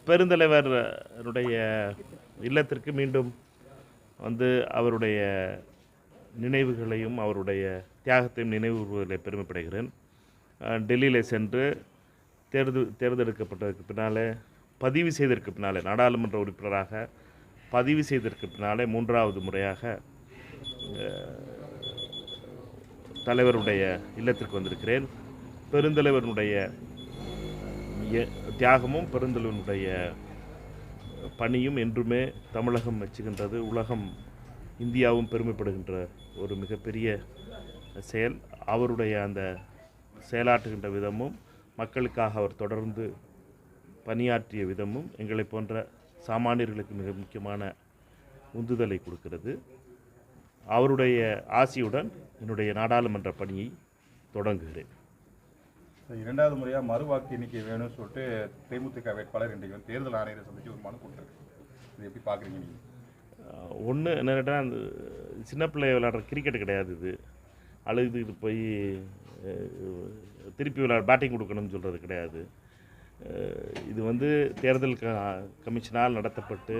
பெருந்தலைவருடைய இல்லத்திற்கு மீண்டும் வந்து அவருடைய நினைவுகளையும் அவருடைய தியாகத்தையும் நினைவு கூறுவதில் பெருமைப்படுகிறேன். டெல்லியில் சென்று தேர்ந்தெடுக்கப்பட்டதற்கு பின்னாலே பதிவு செய்ததற்கு பின்னாலே நாடாளுமன்ற உறுப்பினராக பதிவு செய்ததற்கு பின்னாலே 3வது முறையாக தலைவருடைய இல்லத்திற்கு வந்திருக்கிறேன். பெருந்தலைவருடைய தியாகமும் பெருந்தலைவனுடைய பணியும் என்றுமே தமிழகம் மெச்சுகின்றது. உலகம் இந்தியாவும் பெருமைப்படுகின்ற ஒரு மிகப்பெரிய செயல். அவருடைய அந்த செயலாற்றுகின்ற விதமும் மக்களுக்காக அவர் தொடர்ந்து பணியாற்றிய விதமும் எங்களை போன்ற சாமானியர்களுக்கு மிக முக்கியமான உந்துதலை கொடுக்கிறது. அவருடைய ஆசியுடன் என்னுடைய நாடாளுமன்ற பணியை தொடங்குகிறேன். 2வது முறையாக மறுவாக்கு எண்ணிக்கை வேணும்னு சொல்லிட்டு தேமுதிக வேட்பாளர் இன்றைக்கு வந்து தேர்தல் ஆணையரை சந்தித்து ஒரு மனு கொடுத்துருக்கு. இது எப்படி பார்க்குறீங்க நீங்கள்? ஒன்று என்ன கேட்டால், அந்த சின்ன பிள்ளை விளையாடுற கிரிக்கெட் கிடையாது. இது அழுதுகிட்டு போய் திருப்பி பேட்டிங் கொடுக்கணும்னு சொல்கிறது கிடையாது. இது வந்து தேர்தல் கமிஷனால் நடத்தப்பட்டு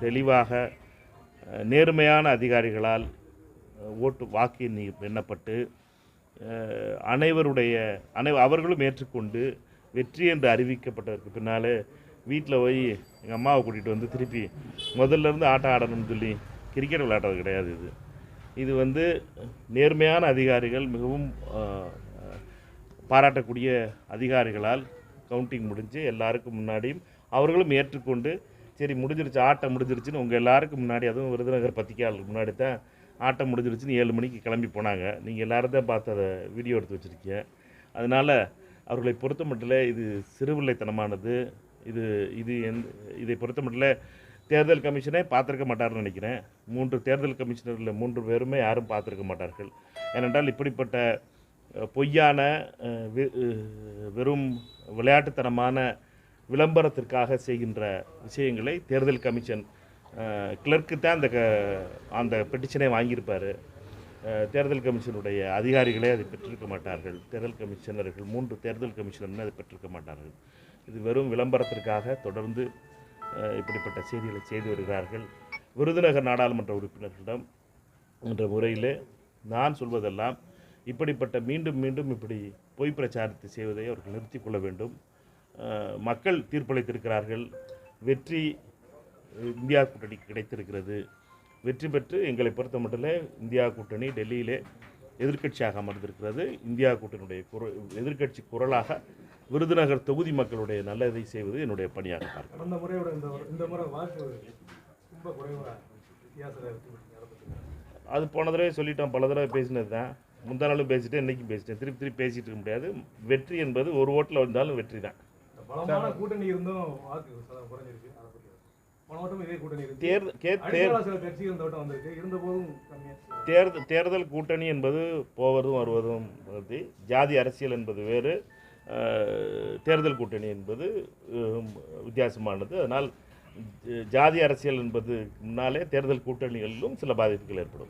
தெளிவாக நேர்மையான அதிகாரிகளால் வாக்கு எண்ணப்பட்டு அவர்களும் ஏற்றுக்கொண்டு வெற்றி என்று அறிவிக்கப்பட்டதற்கு பின்னாலே வீட்டில் போய் எங்கள் அம்மாவை கூட்டிகிட்டு வந்து திருப்பி முதல்லேருந்து ஆட்டம் ஆடணும்னு சொல்லி கிரிக்கெட் விளையாடுறது கிடையாது. இது வந்து நேர்மையான அதிகாரிகள், மிகவும் பாராட்டக்கூடிய அதிகாரிகளால் கவுண்டிங் முடிஞ்சு எல்லாருக்கும் முன்னாடியும் அவர்களும் ஏற்றுக்கொண்டு சரி முடிஞ்சிருச்சு, ஆட்டம் முடிஞ்சிருச்சுன்னு உங்கள் எல்லாருக்கும் முன்னாடி, அதுவும் விருதுநகர் பத்திரிக்கையாளருக்கு முன்னாடி தான் ஆட்டம் முடிஞ்சிருச்சுன்னு 7 மணிக்கு கிளம்பி போனாங்க. நீங்கள் எல்லோரும் தான் பார்த்து அதை வீடியோ எடுத்து வச்சுருக்கீங்க. அதனால் அவர்களை பொறுத்த மட்டும் இது சிறுபிள்ளைத்தனமானது. இதை பொறுத்த மட்டும் தேர்தல் கமிஷனே பார்த்துருக்க மாட்டார்னு நினைக்கிறேன். 3 தேர்தல் கமிஷனரில் 3 பேருமே யாரும் பார்த்துருக்க மாட்டார்கள். ஏனென்றால் இப்படிப்பட்ட பொய்யான வெறும் விளையாட்டுத்தனமான விளம்பரத்திற்காக செய்கின்ற விஷயங்களை தேர்தல் கமிஷன் கிளர்க்கு தான் அந்த பெட்டிஷனை வாங்கியிருப்பார். தேர்தல் கமிஷனுடைய அதிகாரிகளே அதை பெற்றிருக்க மாட்டார்கள். தேர்தல் கமிஷனர்கள் 3 தேர்தல் கமிஷனர்னு அதை பெற்றிருக்க மாட்டார்கள். இது வெறும் விளம்பரத்திற்காக தொடர்ந்து இப்படிப்பட்ட செய்திகளை செய்து வருகிறார்கள். விருதுநகர் நாடாளுமன்ற உறுப்பினர்களிடம் என்ற முறையிலே நான் சொல்வதெல்லாம் இப்படிப்பட்ட மீண்டும் இப்படி பொய் பிரச்சாரத்தை செய்வதை அவர்கள் நிறுத்திக் கொள்ள வேண்டும். மக்கள் தீர்ப்பளித்திருக்கிறார்கள். வெற்றி இந்தியா கூட்டணிக்கு கிடைத்திருக்கிறது. வெற்றி பெற்று எங்களை பொறுத்த மட்டும் இந்தியா கூட்டணி டெல்லியிலே எதிர்க்கட்சியாக அமர்ந்திருக்கிறது. இந்தியா கூட்டணியுடைய எதிர்க்கட்சி குரலாக விருதுநகர் தொகுதி மக்களுடைய நல்லதை செய்வது என்னுடைய பணியாக பார்க்கிறேன். அது போன தடவை சொல்லிட்டோம், பல தடவை பேசினது தான். முந்தா நாளும் பேசிட்டேன், இன்றைக்கும் பேசிட்டேன். திருப்பி பேசிகிட்டு இருக்க முடியாது. வெற்றி என்பது ஒரு ஓட்டில் வந்தாலும் வெற்றி தான். கூட்டணி இருந்தும் தேர்தல் கூட்டணி என்பது போவதும் வருவதும், ஜாதி அரசியல் என்பது வேறு, தேர்தல் கூட்டணி என்பது வித்தியாசமானது. அதனால் ஜாதி அரசியல் என்பது முன்னாலே தேர்தல் கூட்டணிகளிலும் சில பாதிப்புகள் ஏற்படும்.